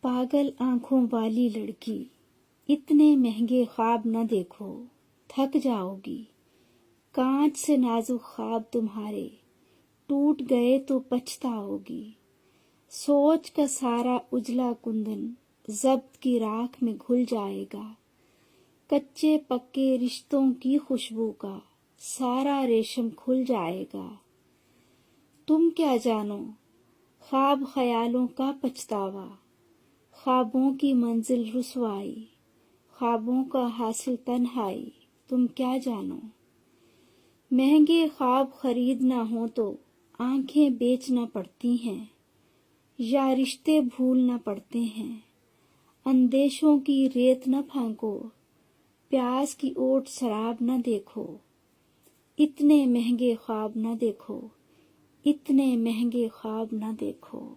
پاگل آنکھوں والی لڑکی، اتنے مہنگے خواب نہ دیکھو، تھک جاؤ گی۔ کانچ سے نازک خواب تمہارے ٹوٹ گئے تو پچھتاؤ گی۔ سوچ کا سارا اجلا کندن ضبط کی راکھ میں گھل جائے گا۔ کچے پکے رشتوں کی خوشبو کا سارا ریشم کھل جائے گا۔ تم کیا جانو خواب خیالوں کا پچھتاوا، خوابوں کی منزل رسوائی، خوابوں کا حاصل تنہائی، تم کیا جانو۔ مہنگے خواب خریدنا ہو تو آنکھیں بیچنا پڑتی ہیں، یا رشتے بھولنا پڑتے ہیں۔ اندیشوں کی ریت نہ پھانکو، پیاس کی اوٹ شراب نہ دیکھو۔ اتنے مہنگے خواب نہ دیکھو، اتنے مہنگے خواب نہ دیکھو۔